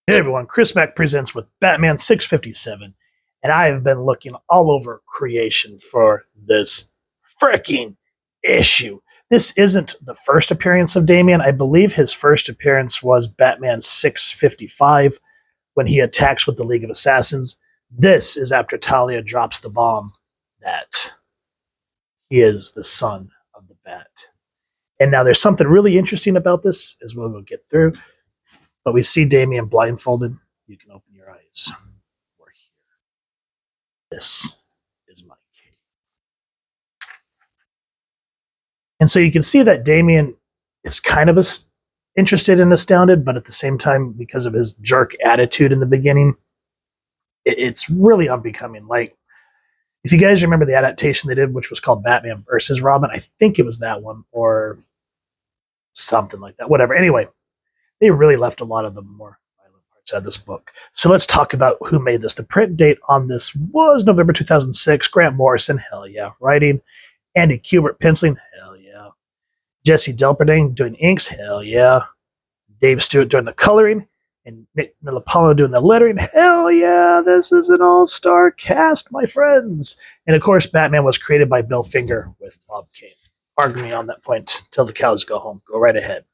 Hey everyone, Chris Mack presents with Batman 657, and I have been looking all over creation for this freaking issue. This isn't the first appearance of Damian. I believe his first appearance was Batman 655 when he attacks with the League of Assassins. This is after Talia drops the bomb that he is the son of the Bat. And now there's something really interesting about this as we'll get through. But we see Damian blindfolded. You can open your eyes. We're here. This is my cave. And so you can see that Damian is kind of interested and astounded, but at the same time, because of his jerk attitude in the beginning, it's really unbecoming. Like, if you guys remember the adaptation they did, which was called Batman versus Robin, I think it was that one or something like that. Whatever. Anyway, they really left a lot of the more violent parts out of this book. So let's talk about who made this. The print date on this was November 2006. Grant Morrison, hell yeah. Writing. Andy Kubert penciling, hell yeah. Jesse Delperding doing inks, hell yeah. Dave Stewart doing the coloring. And Nick Nilapalo doing the lettering, hell yeah. This is an all-star cast, my friends. And of course, Batman was created by Bill Finger with Bob Kane. Argue me on that point till the cows go home. Go right ahead.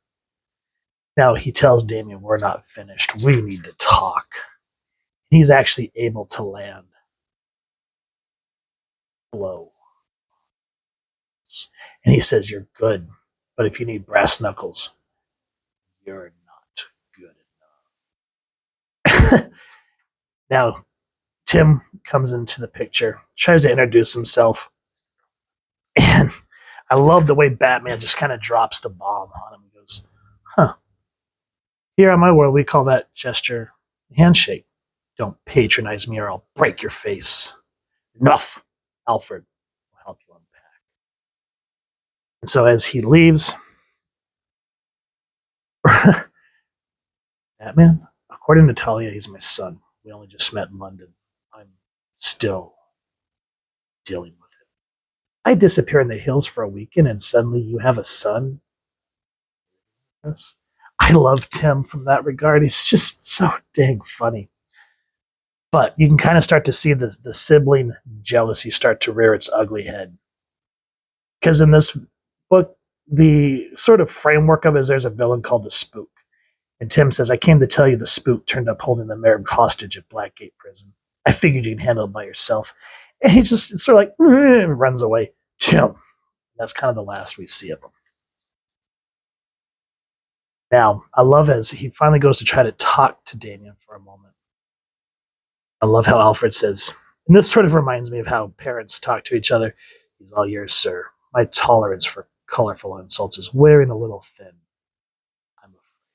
Now he tells Damian, we're not finished. We need to talk. He's actually able to land blow. And he says, you're good, but if you need brass knuckles, you're not good enough. Now, Tim comes into the picture, tries to introduce himself. And I love the way Batman just kind of drops the bomb on him. He goes, huh. Here on my world, we call that gesture a handshake. Don't patronize me or I'll break your face. Enough. Alfred will help you unpack. And so as he leaves, Batman, according to Talia, he's my son. We only just met in London. I'm still dealing with it. I disappear in the hills for a weekend and suddenly you have a son? I love Tim from that regard. He's just so dang funny. But you can kind of start to see the sibling jealousy start to rear its ugly head. Because in this book, the sort of framework of it is there's a villain called the Spook. And Tim says, I came to tell you the Spook turned up holding the mayor hostage at Blackgate Prison. I figured you can handle it by yourself. And he just sort of like runs away. Tim. That's kind of the last we see of him. Now, I love as he finally goes to try to talk to Damian for a moment. I love how Alfred says, and this sort of reminds me of how parents talk to each other. He's all yours, sir. My tolerance for colorful insults is wearing a little thin. I'm afraid.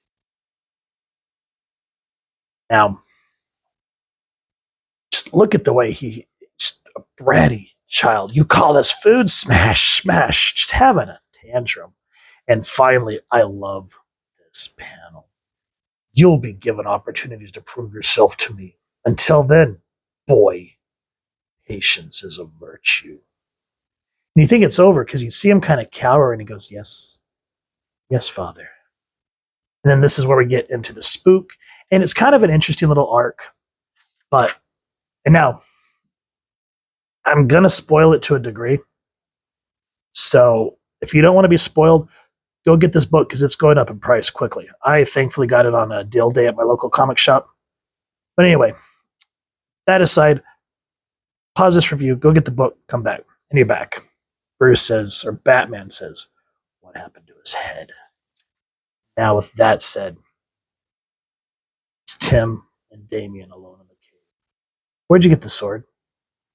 Now, just look at the way just a bratty child. You call this food? Smash, smash. Just having a tantrum. And finally, I love this panel. You'll be given opportunities to prove yourself to me. Until then, boy, patience is a virtue. And you think it's over because you see him kind of cower and he goes, yes, yes, father. And then this is where we get into the Spook. And it's kind of an interesting little arc. And now, I'm going to spoil it to a degree. So if you don't want to be spoiled, go get this book because it's going up in price quickly. I thankfully got it on a deal day at my local comic shop. But anyway, that aside, pause this review, go get the book, come back, and you're back. Bruce says, or Batman says, what happened to his head? Now, with that said, it's Tim and Damian alone in the cave. Where'd you get the sword?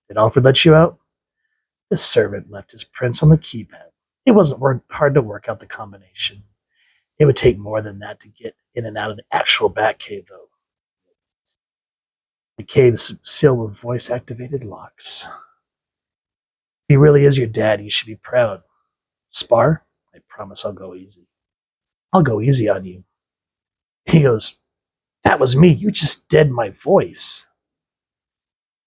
Did Alfred let you out? The servant left his prints on the keypad. It wasn't hard to work out the combination. It would take more than that to get in and out of the actual Batcave, though. The cave's sealed with voice-activated locks. If he really is your dad, you should be proud. Spar? I promise I'll go easy. I'll go easy on you. He goes, that was me. You just dead my voice.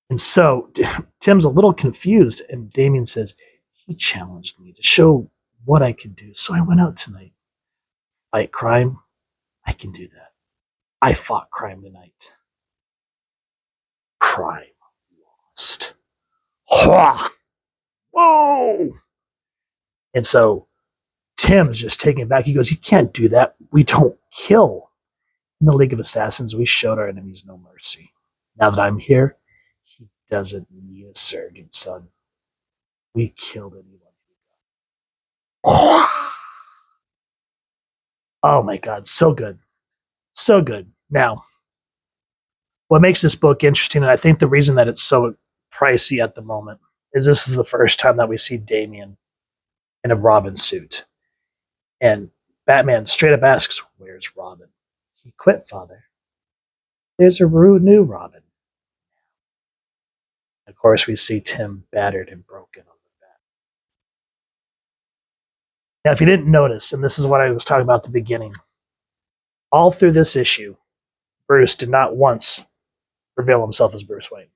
And so Tim's a little confused, and Damian says, he challenged me to show what I could do, so I went out tonight. Fight crime? I can do that. I fought crime tonight. Crime lost. Whoa! And so Tim's just taken it back. He goes, "You can't do that. We don't kill. In the League of Assassins, we showed our enemies no mercy. Now that I'm here, he doesn't need a surrogate son. We killed anyone." Oh my God, so good. So good. Now, what makes this book interesting, and I think the reason that it's so pricey at the moment, is this is the first time that we see Damian in a Robin suit. And Batman straight up asks, "Where's Robin?" "He quit, Father. There's a new Robin." Of course, we see Tim battered and broken on the bat. Now, if you didn't notice, and this is what I was talking about at the beginning, all through this issue, Bruce did not once reveal himself as Bruce Wayne.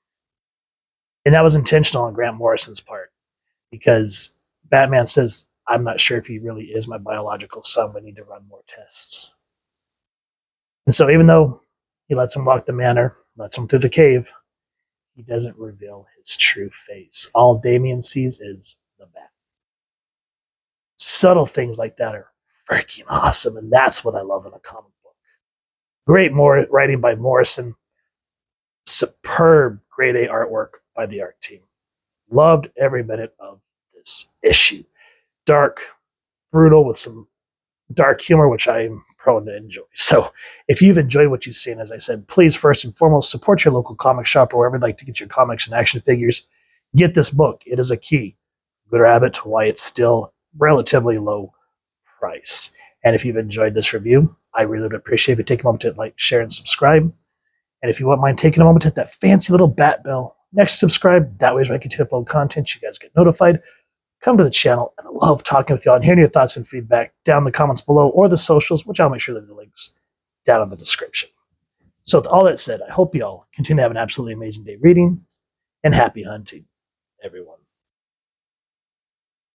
And that was intentional on Grant Morrison's part because Batman says, "I'm not sure if he really is my biological son. We need to run more tests." And so even though he lets him walk the manor, lets him through the cave, he doesn't reveal his true face. All Damian sees is the bat. Subtle things like that are freaking awesome, and that's what I love in a comic book. Great writing by Morrison. Superb grade A artwork by the art team. Loved every minute of this issue. Dark, brutal, with some dark humor, which I'm prone to enjoy. So if you've enjoyed what you've seen, as I said, please first and foremost support your local comic shop or wherever you'd like to get your comics and action figures. Get this book. It is a key, good or habit, to why it's still relatively low price. And if you've enjoyed this review, I really would appreciate if you take a moment to like, share, and subscribe. And if you wouldn't mind taking a moment to hit that fancy little bat bell next to subscribe, that way as I continue to upload content, you guys get notified. Come to the channel, and I love talking with y'all and hearing your thoughts and feedback down in the comments below or the socials, which I'll make sure to leave the links down in the description. So with all that said, I hope y'all continue to have an absolutely amazing day reading, and happy hunting, everyone.